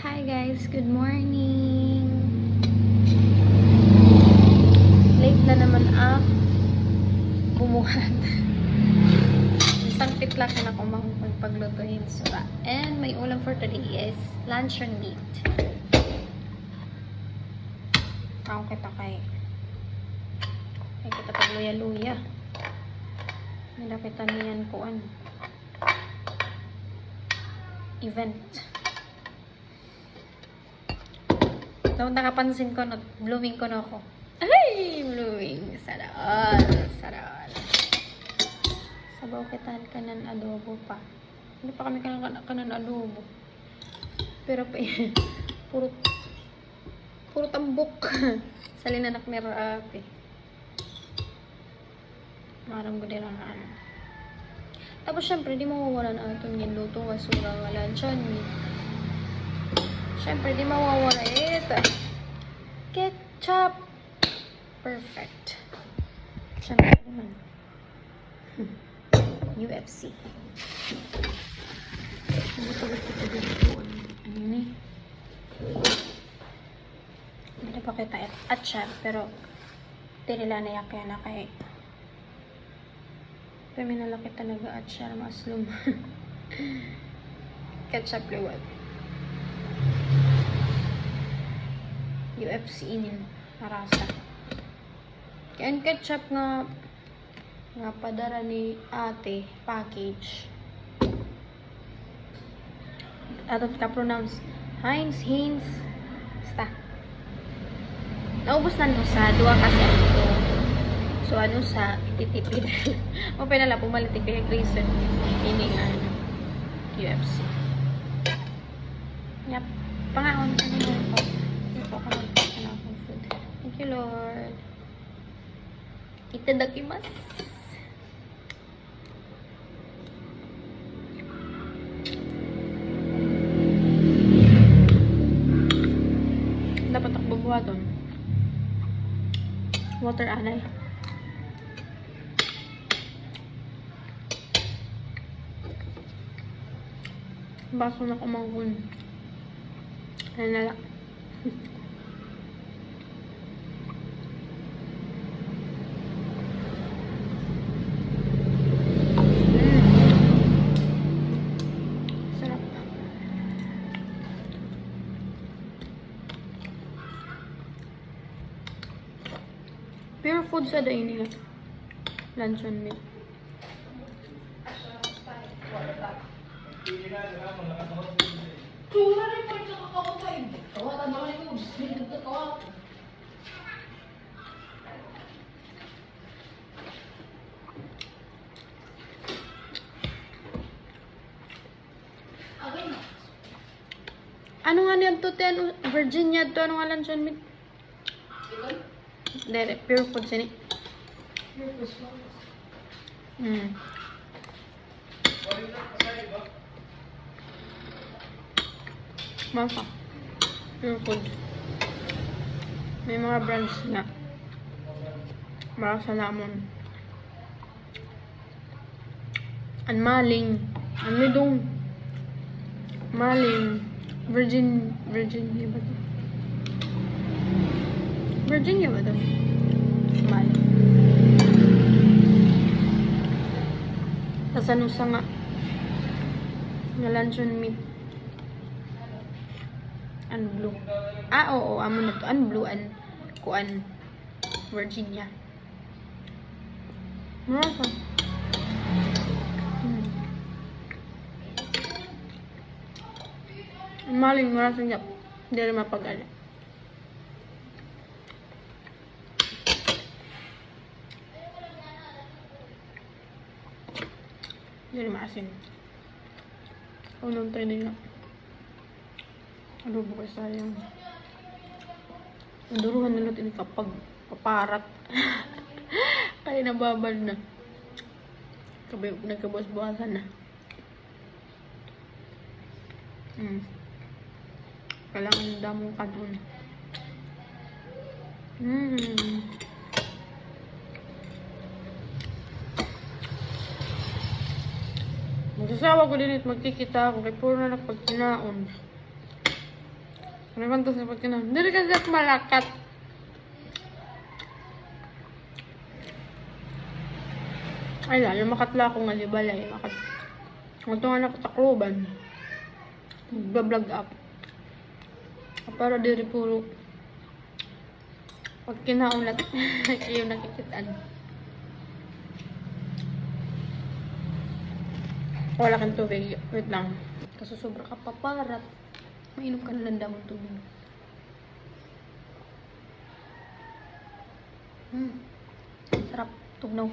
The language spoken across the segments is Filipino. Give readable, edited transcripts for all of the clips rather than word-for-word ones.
Hi guys, good morning. Late na naman ako bumuhat. Isang titlak na ako makapagpaglutuhin sura. And my ulam for today is luncheon meat. Ako kita kay kita pagluya-luya. Nilakita niyan ko event. Daw nakapansin ko na blooming ko na ako. Ay, blooming. Sarap. Sarap. Sabaw kitaan ka ng adobo pa. Hindi pa kami kanan adobo. Pero puro tambok. Sa linanak ni Rapi. Marang ko nila na Tapos syempre, di mawawala na itong ginluto wasura wala dyan. Syempre, di mawawala ito. Ketchup. Perfect. Syempre naman. UFC. Ano ni? Hindi pa kita at siya, pero tinila na yak yan na kay pero minalaki talaga at siya maslum. Ketchup liwat. UFC inin marasa. Kaya ketchup nga padara ni ate package. Atot ka pronounce Heinz. Basta. Naubos na sa dua kasi ito. So ano sa titipid. O pinala pumalitik kay Grayson. Ini UFC. Yep. Pangaon ko po. Ito ko ng food. Thank you, Lord. Itadakimasu. Dapat ako bubuhaton. Water anay. Baso na kumangun. Ano na lang. Sarap. Pure food sa day nila. Luncheon meat. Ano nga niyan to, Virginia to, ano nga luncheon meat? Dere, pure food sini. Masa. Pure food. May mga brands nga. Para sa lamon. Maling. Ano dong? Maling. Virginia ba ito? Virginia ba ito? Maling. Tapos ano sa nga? Na luncheon meat. Blue. Oo, amo na to. Blue, kuan. Virginia. Marasa. Maling, marasa niya. Hindi rin mapag-ala. Hindi rin maasin. Unang tayo nila. Adobo ko sayang. Naduruhan na natin kapag paparat. Kaya nababal na. Nagkabas-bawasan na. Kailangan yung damong kanon. Magsasawa ko din at magkikita ako kay puro na pag kinaon. Ano ba ito sa pagkinom? Dili ka gat malakat. Ay lalo, makatla ko nga libalay. Ito nga nakatakluban. Magbablog up. Para diri puro. Pag kinaulat, yung nakikitaan. Wala kang tubig. Wait lang. Kasi sobra ka paparat. Mainom ka na lang damang tubig. Sarap. Tugnaw.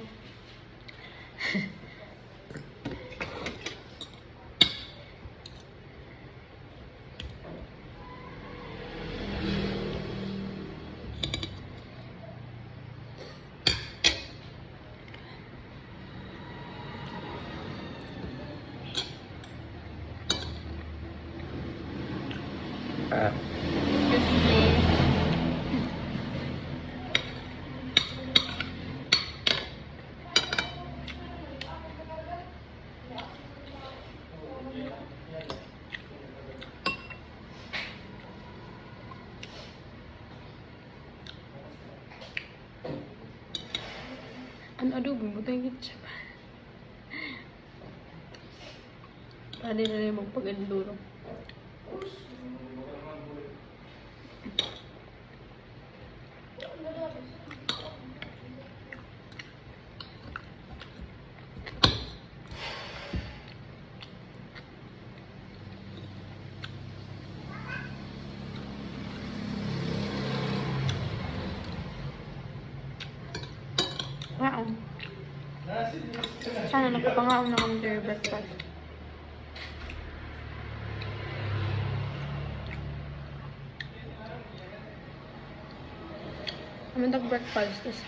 Ano adobo? Butang ketchup. Pwede na rin magpag-enduro. Wow. Sana nakapangaon na kami their breakfast. Kami nag-breakfast. Tapos,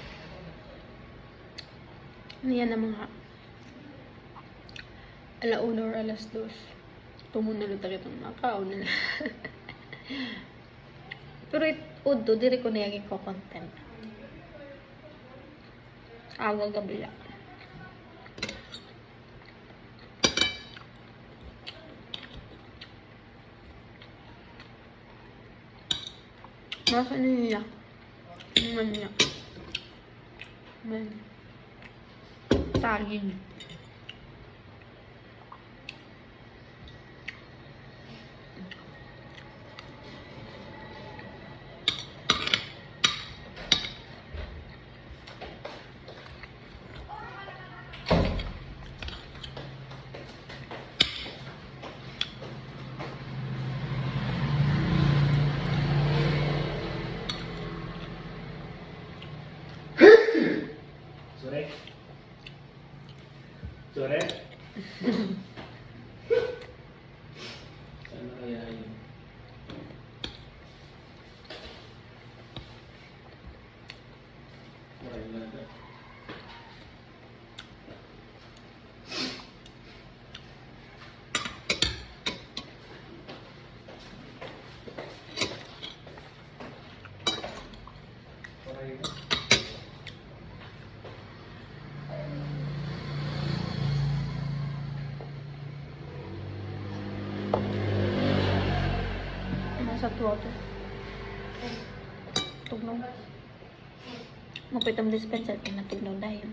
niyan na mga alauna or alas 2. Tumun na luta kitang makaon nila. Pero udo, diri ko niyagin ko content. Aga gabi lang. Nasa niya. Naman niya. Man. Tagin. Sore? Sore? Sana kaya yun? Maraming nada. Maraming nada. Nasa tuwato. Tugnaw. Mapitam dispenser kaya natugnaw dahil.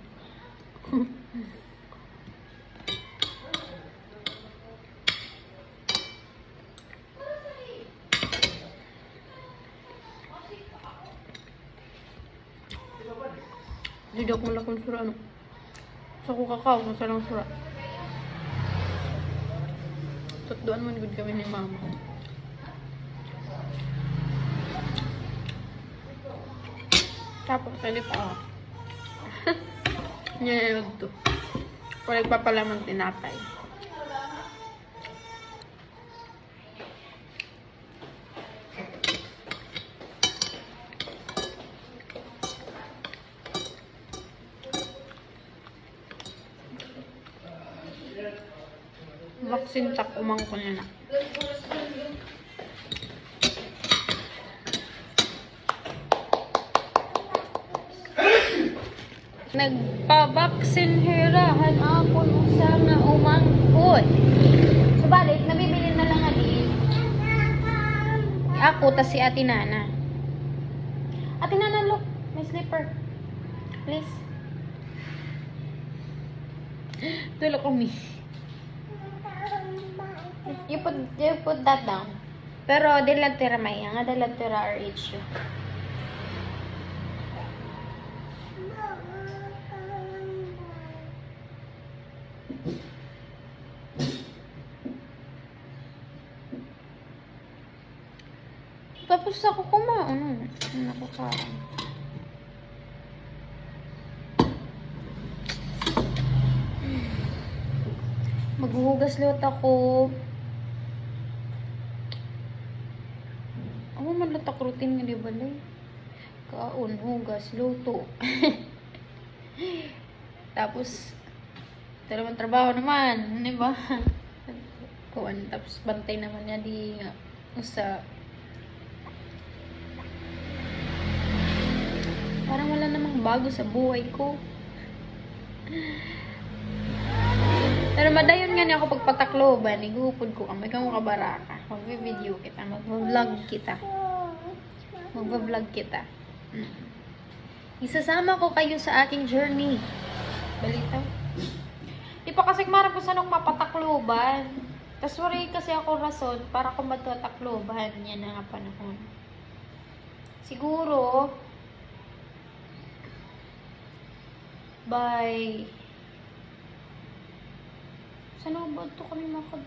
Hindi ako malakong sura ano. Sa ko kakao, nasa lang sura. Tutduan man good kami ni mama. Tapos, pwede pa ako. Nyanayag to. Kung nagpapalamang tinapay. Vaccine tak umang ko na na. Nagpa-vaccine hirahan ako nung sana umangkot. Subalit, nabibili na lang ali. Ako, tas si Ate Nana. Ate Nana, look. My slipper. Please. Tulog kami. You put that down. Pero, dilag tira may. Nga dilag tira RH. Tapos ako kumain. Ano ko kain. Maghuhugas lot ako. Ako man latak routine nga di balay. Kaon, hugas, luto. Tapos, ito naman trabaho naman. Di ba? Kuan, tapos bantay naman niya di nga. Usa. Parang wala namang bago sa buhay ko. Pero madayon nga niya ako pagpatakloban, igupod ko kami kang makabaraka. Magbe-video kita, magva-vlog kita. Magva-vlog kita. Isasama ko kayo sa aking journey. Balita. Di pa kasi marap ko sa nung mapatakloban. Tas wari kasi ako rason para ko matutakloban. Yan na nga panahon. Siguro, by saan ba ito kami makad?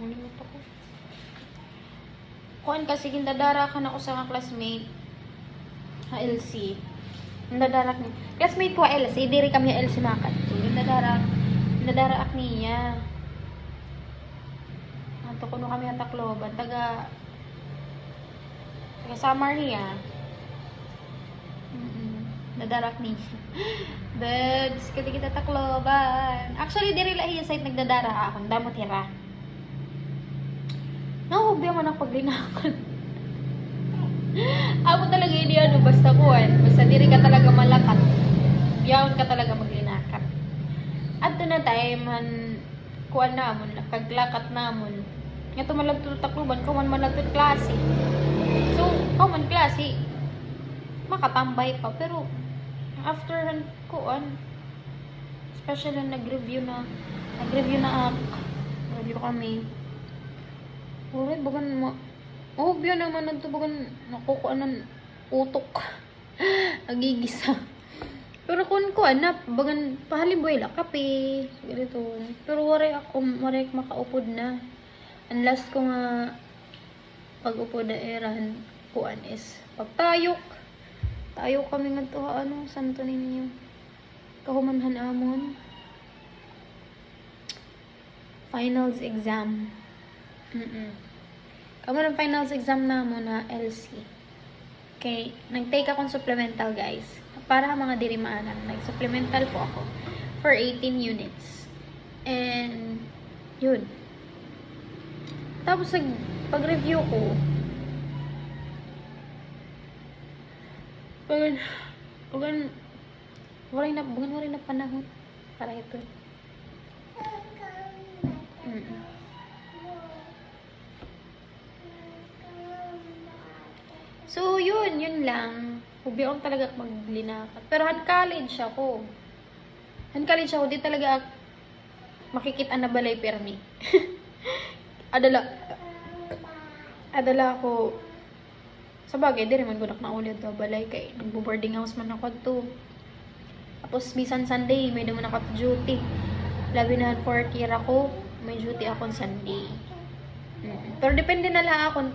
Malimot ako. Kuan kasi gindadara ka na ako sa mga classmate ha LC. Gindadara ni classmate ko ha LC, diri kami ha LC makad. Gindadara ak niya. Ato kuno kami ha Tacloban, taga Samar hiya. Nadarak ni siya. Babes, kita Tacloban. Actually, diri lahi yung site nagdadara akong damot hira. Nahubi man ako paglinakon. Ako talaga hindi ano, basta kuwan. Basta diri ka talaga malakat. Biyawon ka talaga maglinakat. At doon na tayo, man, kuwan namon, kaglakat namon. Nga tumalagtod Tacloban, kawan man lagtod klase. So, kawan klase, makatambay pa, pero after kuan especially nag-review na review kami ulit bagan obyo naman nito bagan nakukuan ng utok agigisa pero kung kuan na bagan pahaliboy la kape ganito pero waray makaupod na unless ko nga pag-upod na eran kuan is pagtayok tayo kami nga to, ano, santo ninyo. Kahumanhan amon. Finals exam. Kamo ng finals exam namon na LC. Okay, nag-take akong supplemental guys. Para mga diri maanan. Nag-supplemental po ako for 18 units. And, yun. Tapos, pag-review ko, Bukan wala na panahon para ito. So, yun lang. Hubi akong talaga maglinakat. Pero han-college ako, di talaga makikita na balay permi. Adala ako sa bagay, di naman ko nakaulit na balay kay nagbo-boarding house man ako to. Tapos, bisan Sunday, may naman ako duty. Labi na 4th year ako, may duty akong Sunday. Pero depende na lang ako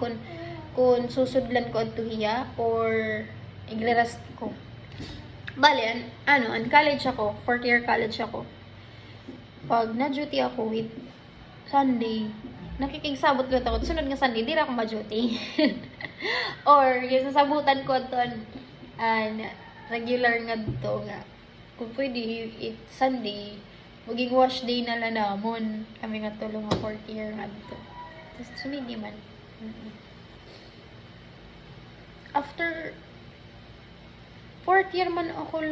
kung susudlan ko adto hiya or iglerast ko. Bale, college ako, 4th year college ako. Pag na-duty ako with Sunday, nakikigsabot lang ako. Sunod nga Sunday, di na ako ma-duty. Or, yung sasabutan ko doon, regular nga dito nga. Kung pwede, Sunday, maging wash day na lang namon. Kami nga tulong nga 4th year nga dito. Tapos, sumigi man. After 4th year man ako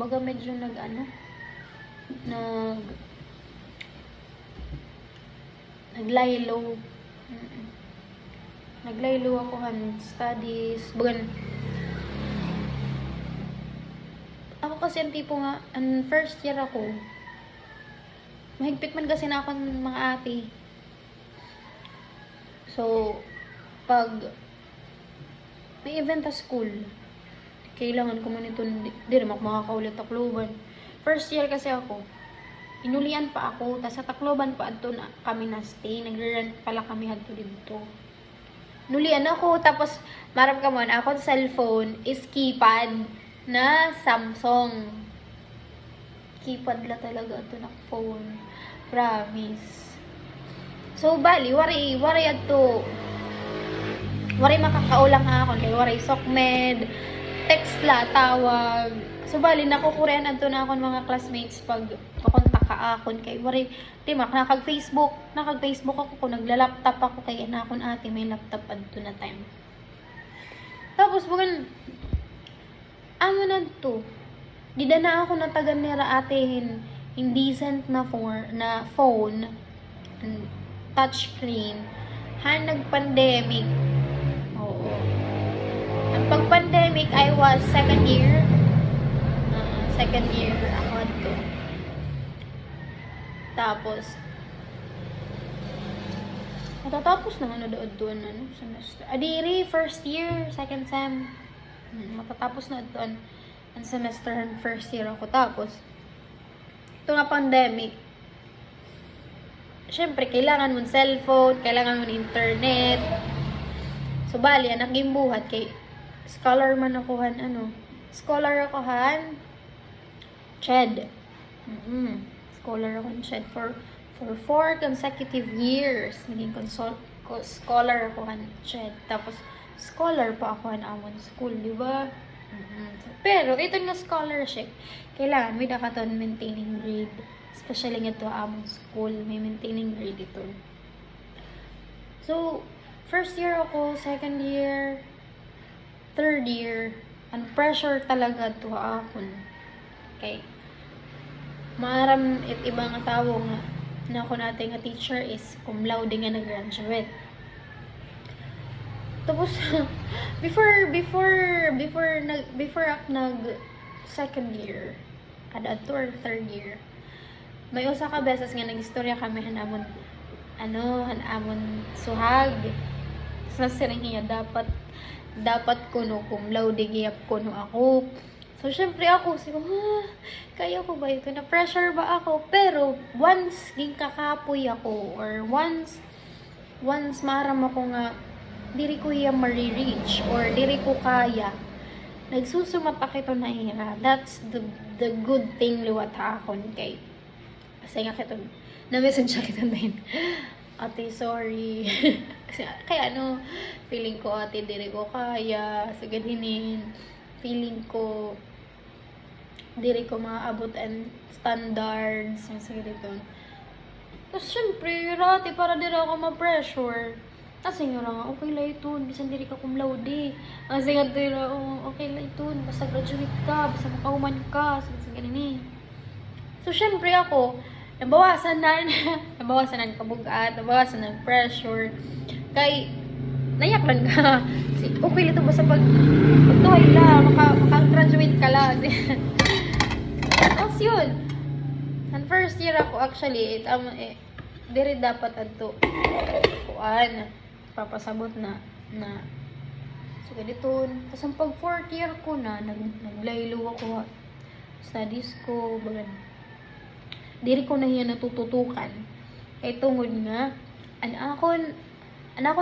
baga medyo naglaylo. Naglaylo ako han studies. Bagan. Ako kasi ang tipo nga, ang first year ako, mahigpit man kasi na ako ng mga ate. So, pag may event sa school, kailangan ko man ito, di naman ako makakaulit Tacloban. First year kasi ako, inulian pa ako, tas sa Tacloban pa ato na kami na stay, nagre-rent pala kami hadto dito. Nulian ako, tapos marap ka man, ako cellphone is keypad na Samsung. Keypad la talaga ito na phone. Promise. So, bali, wari ato. Wari makakaulang ako, kay wari sokmed, text la, tawag. So, bali, nakukurean ato na ako mga classmates pag pakontak ka akon kay wari, di mak, nakag-Facebook ako kung nagla-laptop ako kay anakon ate, may laptop adto na time. Tapos, bukan, amo na to. Di na ako natagan nira atehin, indecent na phone, touchscreen, nag-pandemic. Oo. Ang pag-pandemic, I was second year ako to. Tapos, matatapos na ano doon semester. Adiri, first year, second sem. Matatapos na doon ang semester and first year ako. Tapos, ito nga pandemic. Siyempre, kailangan mo cellphone, kailangan mo internet. So, bali, anak yung buhat kay scholar man akuhan, scholar akuhan, CHED. Scholar ako in CHED for 4 consecutive years. Naging scholar ako han CHED. Tapos, scholar pa ako han amon school, di ba? Pero, ito na scholarship, kailangan may dakaton maintaining grade. Especially ito amon school, may maintaining grade ito. So, first year ako, second year, third year, ang pressure talaga to akon. Okay. Maram it ibang nga tao nga na ako natin nga teacher is cum laude nga nag-graduate. Tapos before ako nag second year ada or third year, may usa ka beses nga nagistorya kami hanamon suhag sa siringiya dapat kuno cum laude giyap kuno ako. So, syempre ako, kaya ko ba ito? Na-pressure ba ako? Pero, once kakapoy ako, or once maram ako nga, diri ko iya ma-reach, or diri ko kaya, nagsusumapak ito na hira. That's the good thing liwat akon kay. Kasi nga kito, na-message siya kita din. Ate, sorry. Kaya feeling ko, ate, diri ko kaya, sa ganinin. Feeling ko diri ko maaabot and standards yung sige dito. Tapos syempre rati para diri ako ma-pressure kasi nga nga okay lang ito bisan diri ka cum laude kasi nga diri okay lang ito basta graduate ka basta makahuman ka sa ganini. So syempre ako nabawasan ng kabugat, nabawasan ng pressure kay nayak lang ka. Okay lang ito basta pagtuhay lang, maka-graduate ka lang. Tapos yun. And first year ako actually, diri dapat adto. Kuan, papasabot na. So, ganito. Tapos ang pag fourth year ko na, naglaylo ako. Studies ko, bagan. Diri ko na yan natututukan. Kaya tungod nga, anakon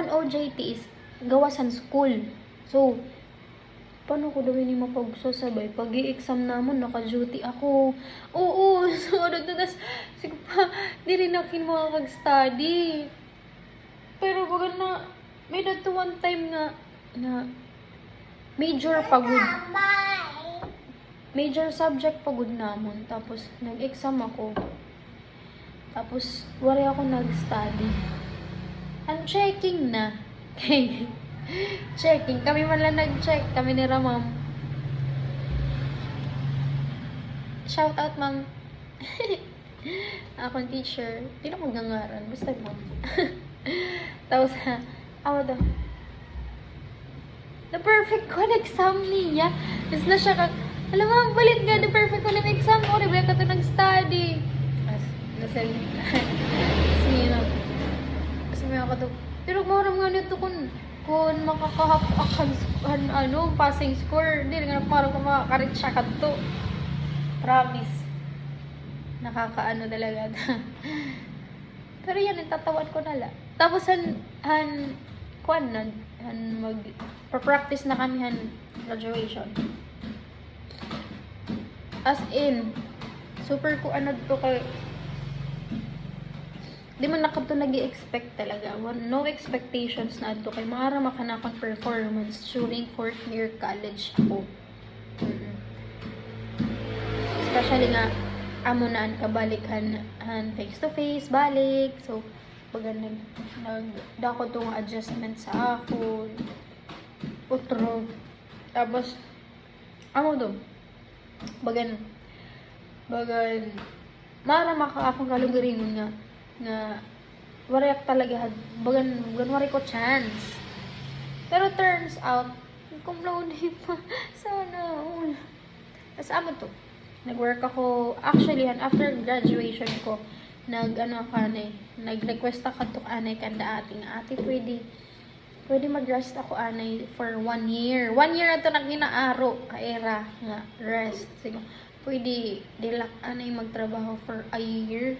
OJT is gawasan school. So, paano ko daw ini mapagsasabay? Pag i-exam namon, naka-duty ako. Oo, so tas sige pa, di rin akin makakag-study. Pero baga na, may dato one time na major pagod. Major subject pagod namon. Tapos, nag-exam ako. Tapos, wari ako nag-study. Ang checking na. Checking. Kami man lang nag-check. Kami ni Ramam. Shout out, ma'am. Akong teacher. Hindi na magngangaran. Basta ma'am. Tapos, The perfect ko na exam niya. Tapos na siya kag, alam mo, balit nga, the perfect ko na exam ko. Rebel ka to nag-study. Nasal, sino? Sabi ako to, pero maram nga nito kung makakahap passing score. Hindi nga parang makakarit siya ka to. Promise. Nakakaano talaga. Pero yan, natatawan ko na lang. Tapos mag-practice na kami graduation. As in, super ko to kay di man nakato nag-i-expect talaga. No expectations na to kay maara makanakang performance during 4th year college ako. Especially nga amo na kabalik face to face balik. So pag nagdako tong adjustment sa ako utro. Tapos amo do bagan mara maka akong kalugaringon nga wariak talaga bagan wari ko chance. Pero turns out cum laude pa sana all. As amo to nag-work ako actually after graduation ko nag-request ako to anay kanda ate pwede mag-rest ako anay for 1 year. 1 year na to naginaaro kaera nga rest. Sige, pwede dilak anay magtrabaho for a year.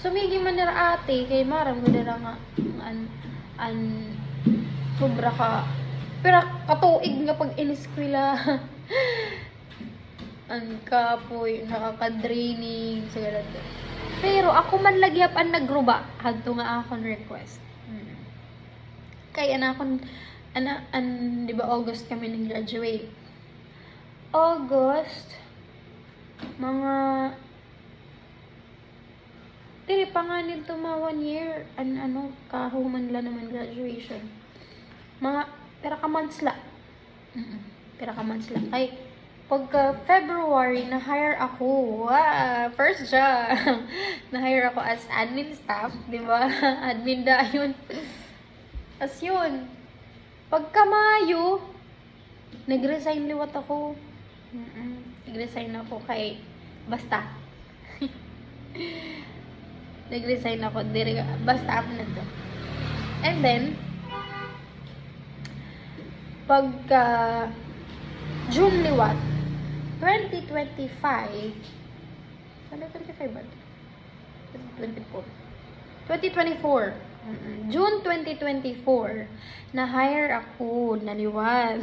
Sumigi man nila ate kay maram ko dira nga sobra ka. Pero katuig nga pag iniskwela kapoy nakaka-draining so ganito. Pero ako man lagyap ang nagruba hadto nga akong request. Kaya di ba August kami nag-graduate. August mga dili pa nga nito mga 1 year kahuman la naman graduation. Mga pera ka months la. Ay pagka February na-hire ako. First job. Na-hire ako as admin staff, di ba? Admin da yun. As yun. Pagka Mayo, nag-resign liwat ako. Nag-resign ako kay basta. Nag-resign ako basta na to. And then pagka June liwat 2025 ano 25 ba? 2024 June 2024 na-hire ako naliwat.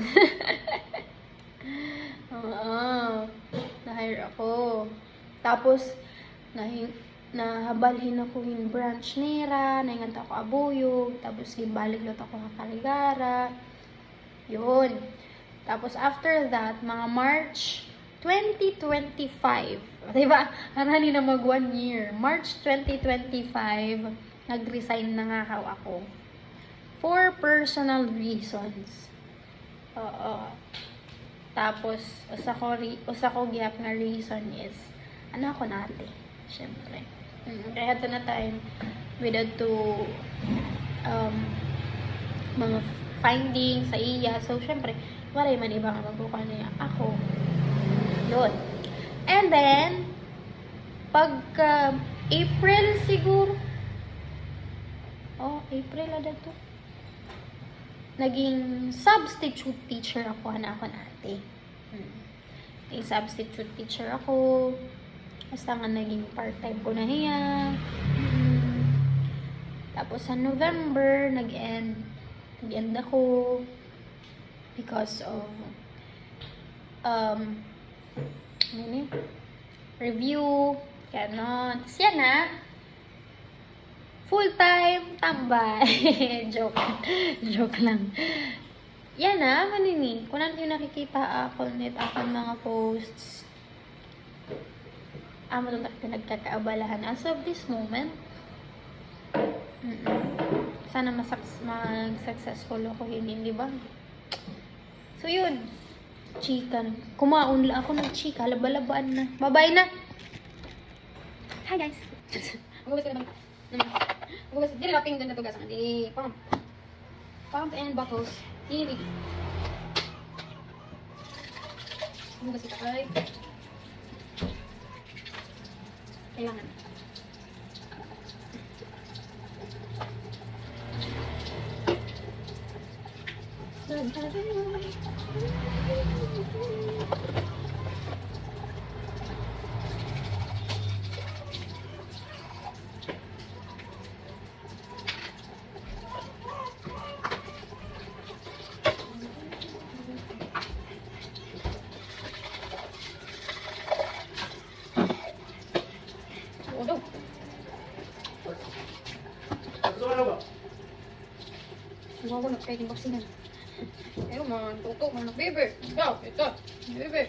Na-hire ako. Tapos nahabalhin ako yung branch nira, naingat ako abuyog, tapos gimbalik lot ako sa Caligara. Yun. Tapos after that, mga March 2025, diba? Harani na mag 1 year. March 2025, nag-resign na nga ako. For personal reasons. Tapos, usa ko gihap nga reason is, ako nate. Siyempre. Kaya ito na time, without to, mga findings sa iya. So, siyempre, maray man ibang magbuka niya ako. Yun. And then, pagka April siguro, April ada to. Naging substitute teacher ako na ate. Naging substitute teacher ako. Basta nga naging part-time ko na hiya. Tapos sa November, nag-end ako because of review, ganon. Tapos yan na, full-time tambay. Joke lang. Yan na, manini. Kung ano yung nakikita ako mga posts, ito pinagkakaabalahan as of this moment. Sana mag-successful ako hindi ba? So yun, chika. Kumaon lang ako ng chika, labalabaan na. Bye-bye na! Hi guys! Magugas ka naman. Magugas, di laping din na tugas. Di pump and bottles. Ini. Hugas ito ay kailangan. Oo daw. Gusto ka na ba? Gawa na pwedeng baksinan. Pero man, tuto man ng bebe. Ito, bebe.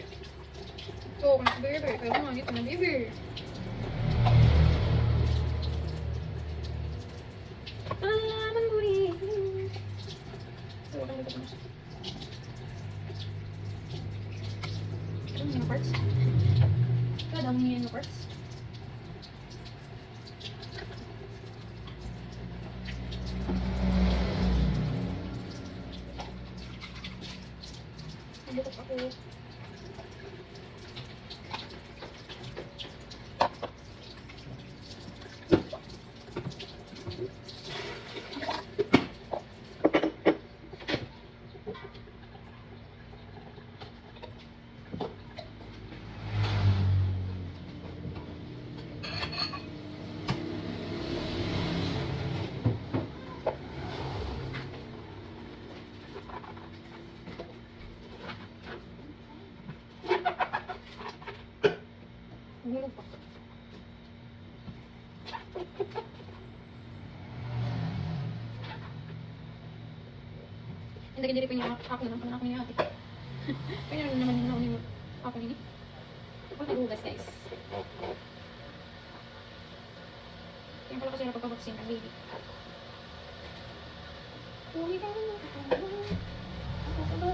Ito, man ng bebe. Pero man, ito ng bebe. Alaman mo rin. Ito, wala ito na. Ito, yung parts. Ito, dami yung parts. Nabutok ako. Hulog pa. Hindi diri pa niya ako na ako niya ate. Kaya naman yung ako ini. Ako nagugas guys. Kaya pala kasi napapabaksin ang baby. Uwi ka na. Ako ka ba?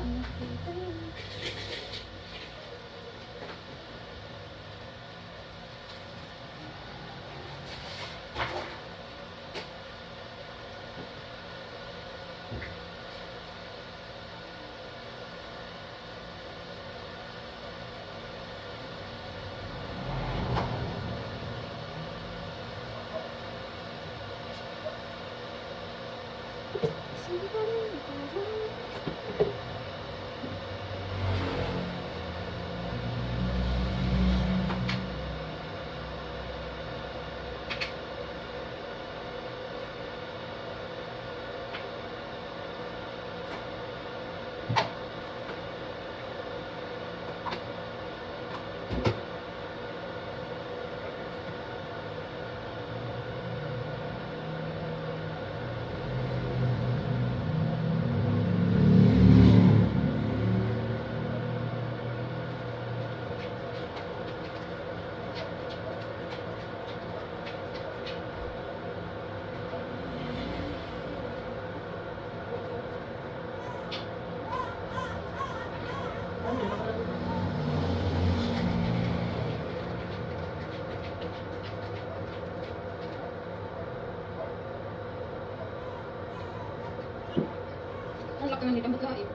Ang laki ng nitang magkain.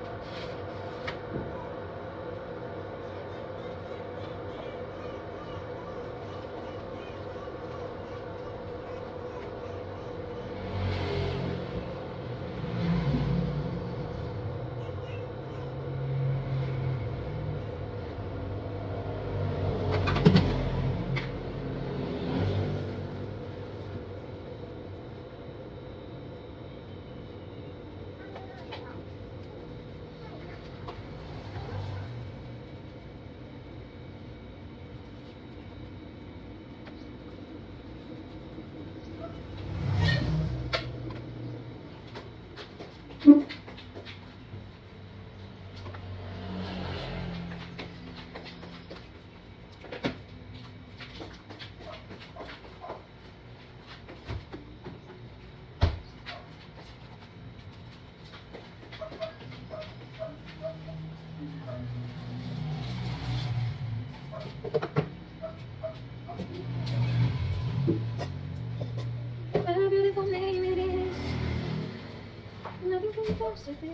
Tapos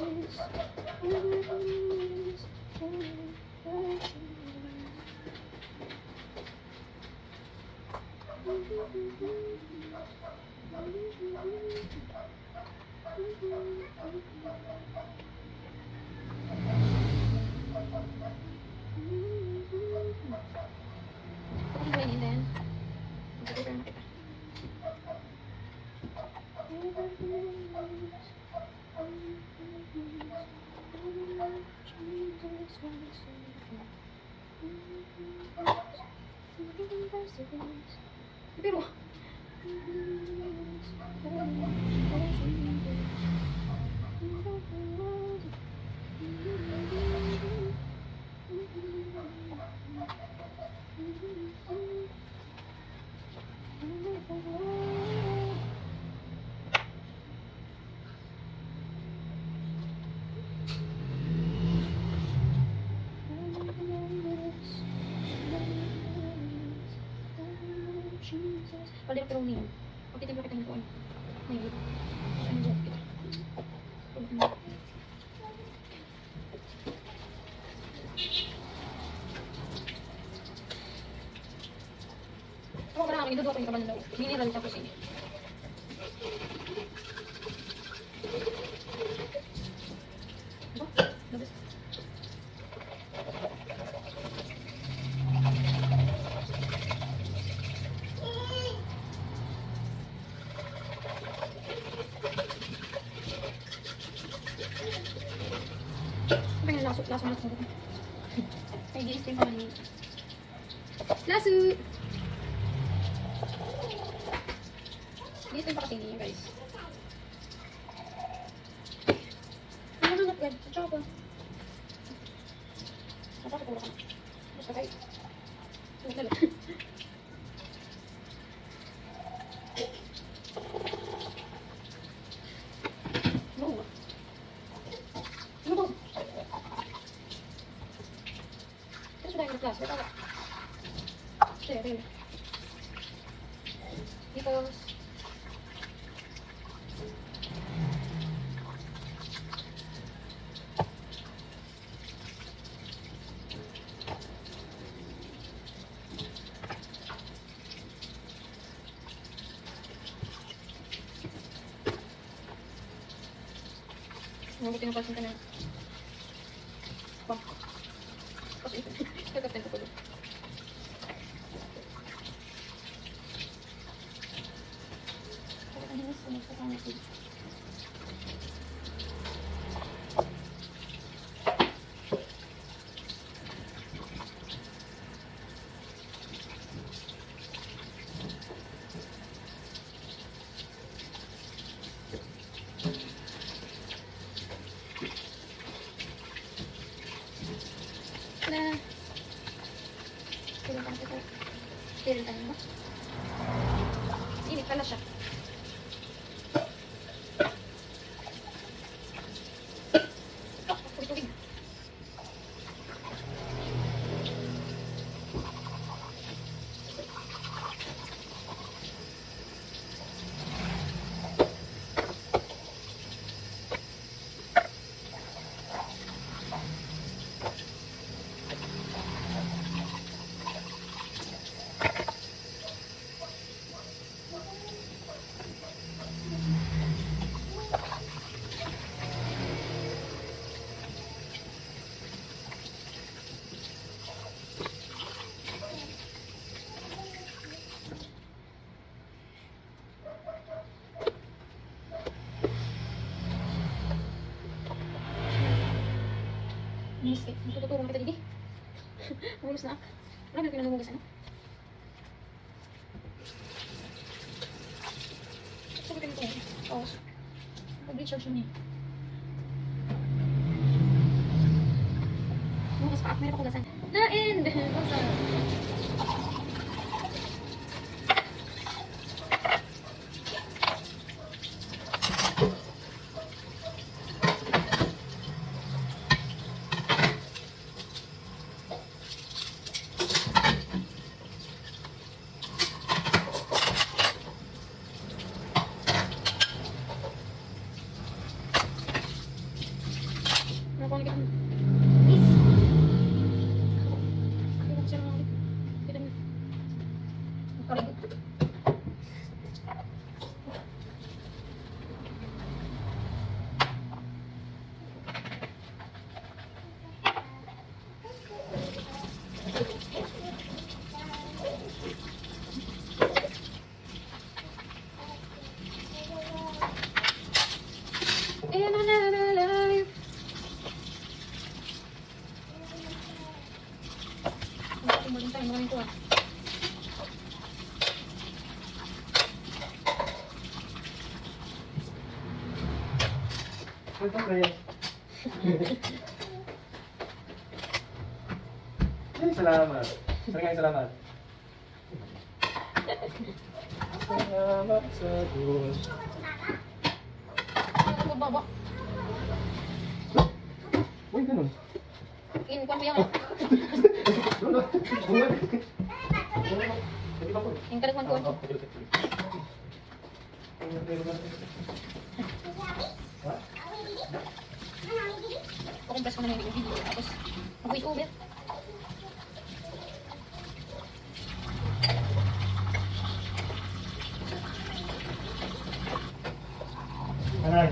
ba yun din? Mag-prepare na kita. Pero palit pero niyo. Papitin mo kita ng kuwan. Ngayon. Ano dyan kita? Ako parang ako, indudo ko yung kabalaw. Mineral tapos ini. Aba, labas. Apa yang langsung langsung. Kayak gini sih kalau ini. Langsung. Ini sih pakai ini guys. Ano na yan? Tsaka pa. Apa ko pula ka? Basta kayo. Ito na. No. Ano ba? Ito sudah yung class. Ito ka. Ito. Dito. Mabuti na pasin ka na. Pump. Kasi ito. Nagkapten ko pa doon. Ang hinis ko sa kanya ko. Na Tiril tayo ito. Tiril tayo mo. Init pala siya. Tubig. Nisip. Matutulong kita didi. Mulus na ak. Wala na pinanungugas ano? Sabi ko nito. Oh. Pag-recharge yun eh. Mungas pa ak. Meron pa kugasan. Na-end! Basta. Ito kaya. Ay, salamat. Maraming salamat. Salamat sa Diyos. Ano baba? Uy, ganun. In, kung yan. Ano? Bungan. Hindi pa po. In, kalit ko. What? Kukumpres ko na yung video. Tapos, mag-voice over. Aray.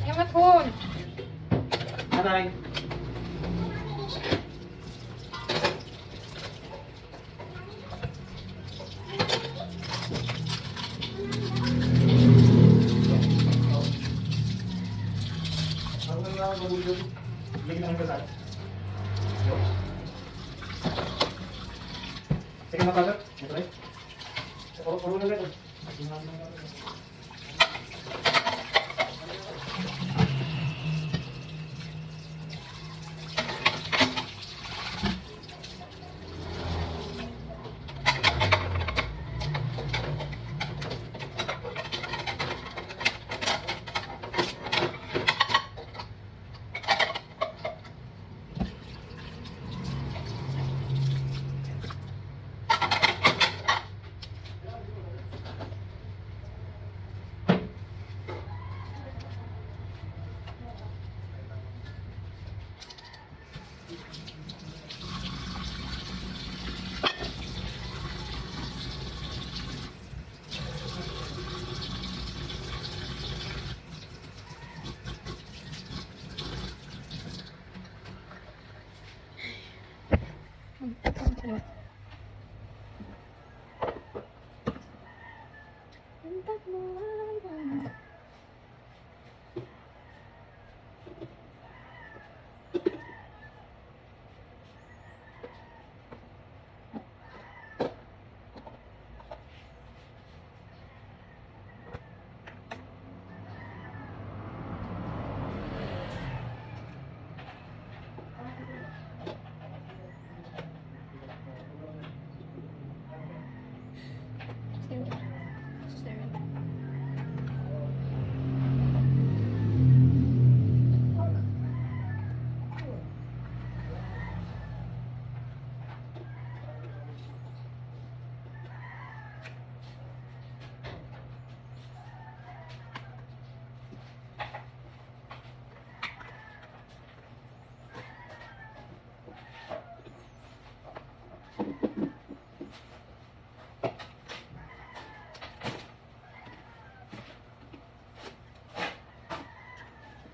Yamat phone. Aray. Ako na lang magulog. Bigyan lang kasal. Sige na pala. Ito rin. Puro na rin.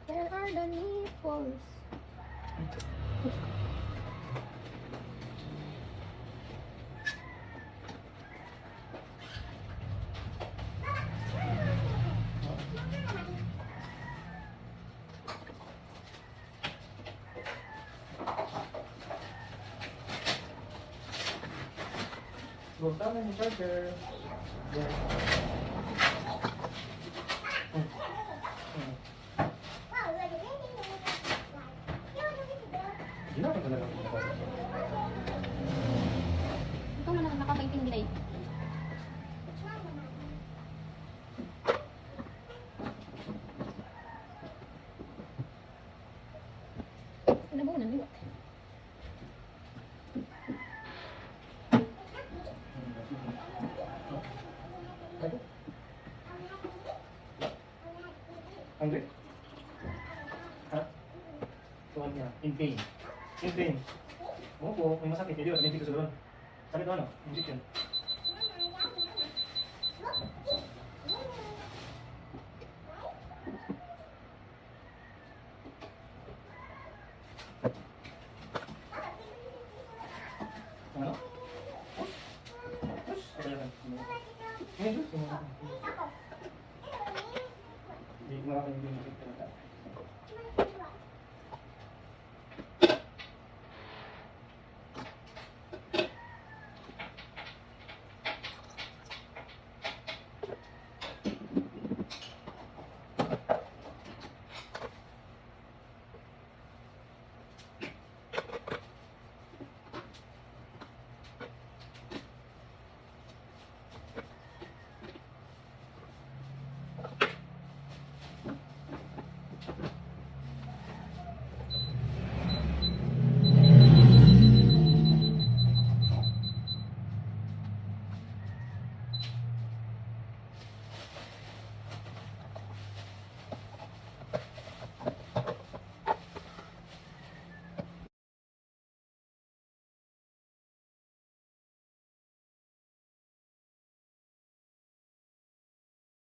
Where are the nipples? Buksan na yung charger. Yan. Hindi na ako talaga pupunta. Ito na lang nakakaintindi na eh. Nabunan, di ba? Andre? Ha? Tuwan niya. In pain. In pain. Oo po, may masakit. Hindi, may dito sa doon. Sakit ano? Injection. Ano? Yes, kaya lang. Ngayon, hindi makakaintindi talaga.